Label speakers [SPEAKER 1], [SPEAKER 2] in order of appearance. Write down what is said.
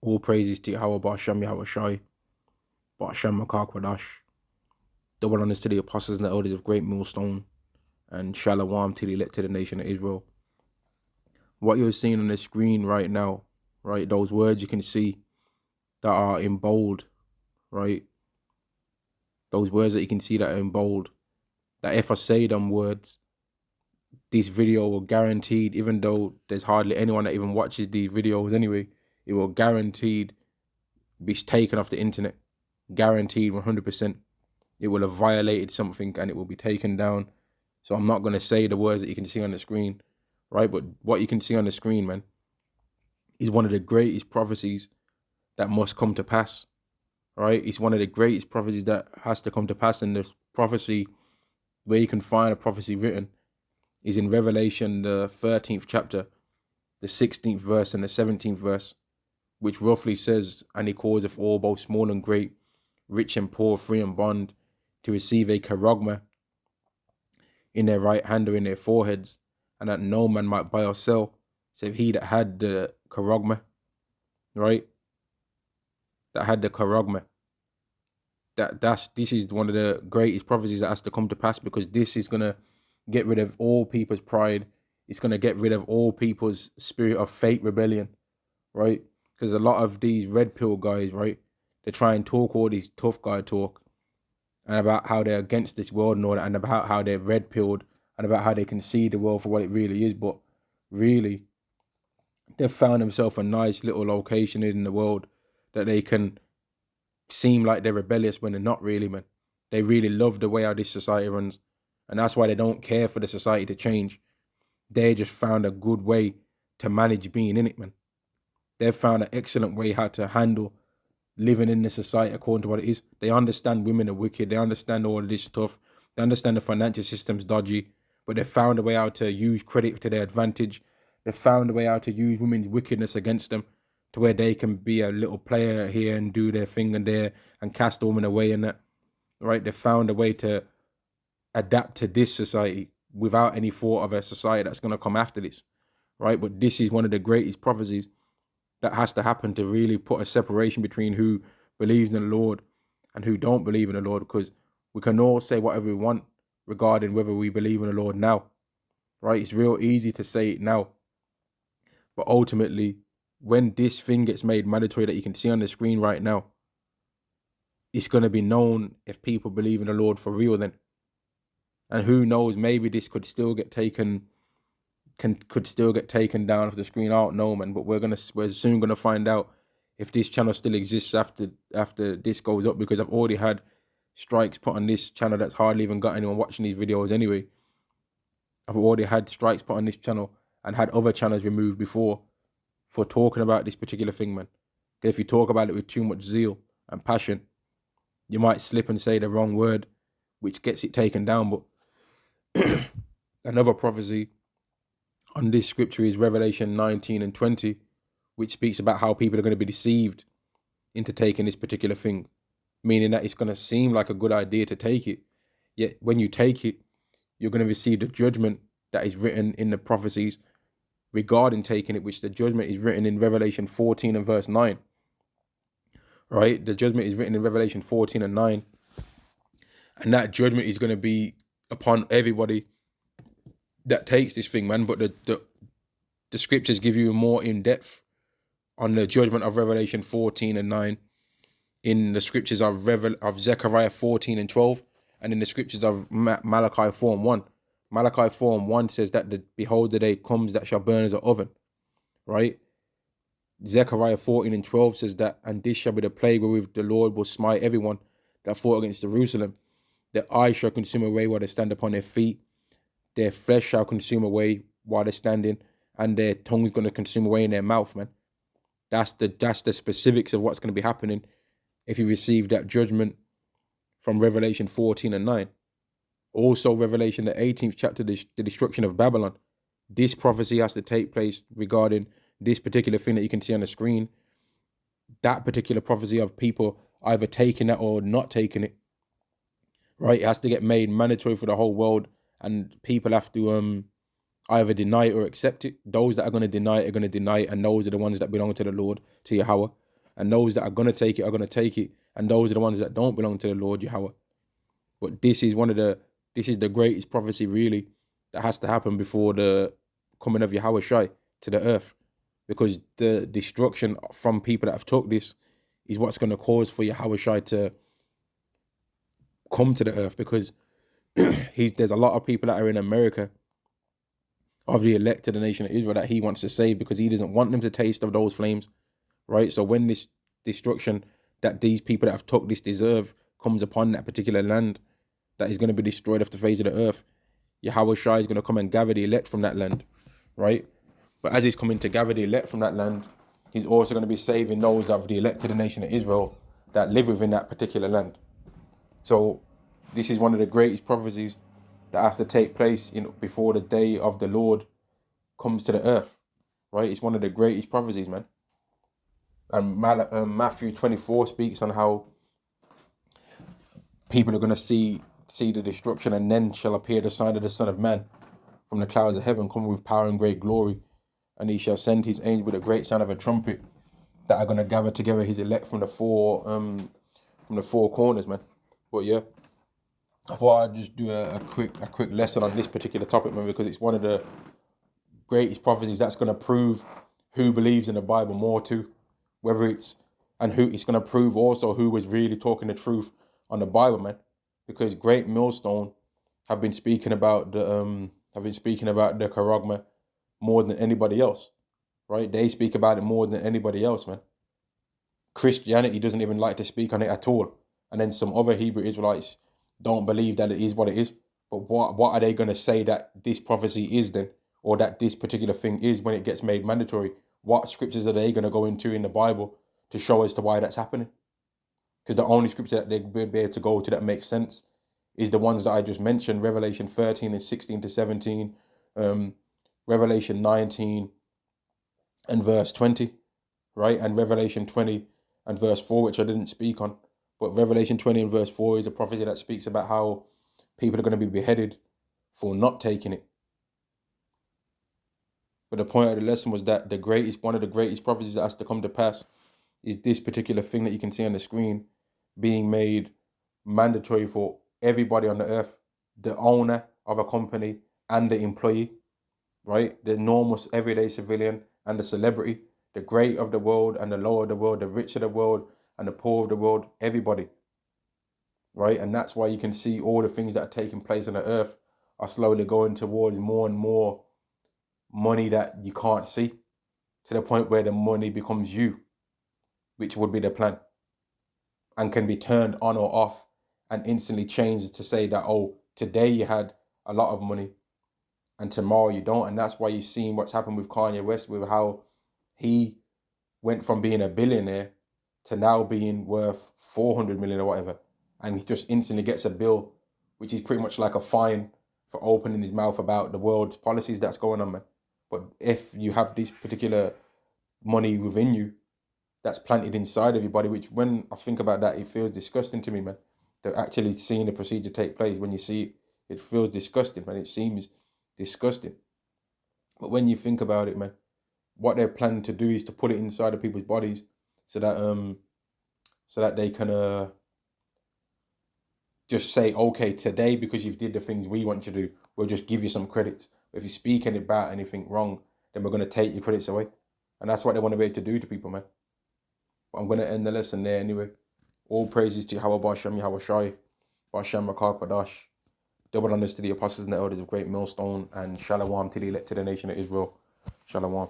[SPEAKER 1] All praises to Yahweh Ba'ashem Yahawashi, Ba'ashem Makar double honors to the apostles and the elders of Great Millstone, and Shalom to the elected nation of Israel. What you're seeing on the screen right now, right, those words you can see that are in bold, right, those words that you can see that are in bold, that if I say them words, this video will guaranteed, even though there's hardly anyone that even watches these videos anyway, it will guaranteed be taken off the internet. Guaranteed 100%. It will have violated something and it will be taken down. So I'm not going to say the words that you can see on the screen, right? But what you can see on the screen, man, is one of the greatest prophecies that must come to pass, right? It's one of the greatest prophecies that has to come to pass. And this prophecy, where you can find a prophecy written, is in Revelation, the 13th chapter, the 16th verse and the 17th verse, which roughly says, "And he causeth all, both small and great, rich and poor, free and bond, to receive a charogma in their right hand or in their foreheads, and that no man might buy or sell, save he that had the charogma," right? That had the charogma. This is one of the greatest prophecies that has to come to pass, because this is gonna get rid of all people's pride. It's gonna get rid of all people's spirit of fake rebellion, right? Because a lot of these red pill guys, right, they try and talk all these tough guy talk, and about how they're against this world and all that, and about how they're red pilled, and about how they can see the world for what it really is. But really, they've found themselves a nice little location in the world that they can seem like they're rebellious when they're not really, man. They really love the way how this society runs, and that's why they don't care for the society to change. They just found a good way to manage being in it, man. They've found an excellent way how to handle living in the society according to what it is. They understand women are wicked. They understand all of this stuff. They understand the financial system's dodgy, but they found a way how to use credit to their advantage. They found a way how to use women's wickedness against them, to where they can be a little player here and do their thing and there and cast the woman away and that, right? They found a way to adapt to this society without any thought of a society that's going to come after this, right? But this is one of the greatest prophecies that has to happen to really put a separation between who believes in the Lord and who don't believe in the Lord, because we can all say whatever we want regarding whether we believe in the Lord now, right? It's real easy to say it now, but ultimately, when this thing gets made mandatory that you can see on the screen right now, it's going to be known if people believe in the Lord for real then. And who knows, maybe this could still get taken down off the screen. I don't know, man, but we're soon gonna find out if this channel still exists after this goes up, because I've already had strikes put on this channel that's hardly even got anyone watching these videos anyway. I've already had strikes put on this channel and had other channels removed before for talking about this particular thing, man. Because if you talk about it with too much zeal and passion, you might slip and say the wrong word, which gets it taken down. But another prophecy on this scripture is Revelation 19 and 20, which speaks about how people are going to be deceived into taking this particular thing, meaning that it's going to seem like a good idea to take it, yet when you take it, you're going to receive the judgment that is written in the prophecies regarding taking it, which the judgment is written in Revelation 14 and verse 9, right? The judgment is written in Revelation 14 and 9, and that judgment is going to be upon everybody that takes this thing, man. But the scriptures give you more in depth on the judgment of Revelation 14 and 9 in the scriptures of Zechariah 14 and 12, and in the scriptures of Malachi 4 and 1. Malachi 4 and 1 says that behold, the day comes that shall burn as an oven, right? Zechariah 14 and 12 says that, and this shall be the plague wherewith the Lord will smite everyone that fought against Jerusalem. Their eyes shall consume away while they stand upon their feet. Their flesh shall consume away while they're standing, and their tongue's going to consume away in their mouth, man. That's the specifics of what's going to be happening if you receive that judgment from Revelation 14 and 9. Also, Revelation, the 18th chapter, the destruction of Babylon. This prophecy has to take place regarding this particular thing that you can see on the screen. That particular prophecy of people either taking it or not taking it, right? It has to get made mandatory for the whole world, and people have to either deny it or accept it. Those that are going to deny it are going to deny it, and those are the ones that belong to the Lord, to Yahweh. And those that are going to take it are going to take it. And those are the ones that don't belong to the Lord Yahweh. But this is the greatest prophecy really that has to happen before the coming of Yahawashi to the earth. Because the destruction from people that have took this is what's going to cause for Yahawashi to come to the earth. Because there's a lot of people that are in America of the elect of the nation of Israel that he wants to save, because he doesn't want them to taste of those flames, right? So when this destruction that these people that have took this deserve comes upon that particular land that is going to be destroyed off the face of the earth, Yahawashi is going to come and gather the elect from that land, right? But as he's coming to gather the elect from that land, he's also going to be saving those of the elect of the nation of Israel that live within that particular land. So this is one of the greatest prophecies that has to take place before the day of the Lord comes to the earth, right? It's one of the greatest prophecies, man. And Matthew 24 speaks on how people are going to see the destruction, and then shall appear the sign of the Son of Man from the clouds of heaven, coming with power and great glory. And he shall send his angels with a great sound of a trumpet, that are going to gather together his elect from the four corners, man. But yeah, I thought I'd just do a quick lesson on this particular topic, man, because it's one of the greatest prophecies that's going to prove who believes in the Bible more too, who it's going to prove also who was really talking the truth on the Bible, man. Because Great Millstone have been speaking about the charagma more than anybody else, right? They speak about it more than anybody else, man. Christianity doesn't even like to speak on it at all, and then some other Hebrew Israelites don't believe that it is what it is. But what are they going to say that this prophecy is then, or that this particular thing is when it gets made mandatory? What scriptures are they going to go into in the Bible to show as to why that's happening? Because the only scripture that they'll be able to go to that makes sense is the ones that I just mentioned, Revelation 13 and 16 to 17, Revelation 19 and verse 20, right? And Revelation 20 and verse 4, which I didn't speak on. But Revelation 20 and verse 4 is a prophecy that speaks about how people are going to be beheaded for not taking it. But the point of the lesson was that one of the greatest prophecies that has to come to pass is this particular thing that you can see on the screen being made mandatory for everybody on the earth, the owner of a company and the employee, right? The normal everyday civilian and the celebrity, the great of the world and the low of the world, the rich of the world and the poor of the world, everybody, right? And that's why you can see all the things that are taking place on the earth are slowly going towards more and more money that you can't see, to the point where the money becomes you, which would be the plan, and can be turned on or off and instantly changed to say that, oh, today you had a lot of money and tomorrow you don't. And that's why you've seen what's happened with Kanye West, with how he went from being a billionaire to now being worth 400 million or whatever. And he just instantly gets a bill, which is pretty much like a fine for opening his mouth about the world's policies that's going on, man. But if you have this particular money within you that's planted inside of your body, which when I think about that, it feels disgusting to me, man. They're actually seeing the procedure take place. When you see it, it feels disgusting, man. It seems disgusting. But when you think about it, man, what they're planning to do is to put it inside of people's bodies so that they can just say, okay, today, because you've did the things we want you to do, we'll just give you some credits. But if you speak about anything wrong, then we're going to take your credits away. And that's what they want to be able to do to people, man. But I'm going to end the lesson there anyway. All praises to Yahweh Bashem, Yahawashi, Bashem Rakar Kadash. Double honors to the apostles and the elders of Great Millstone, and Shalom to the elect to the nation of Israel. Shalom.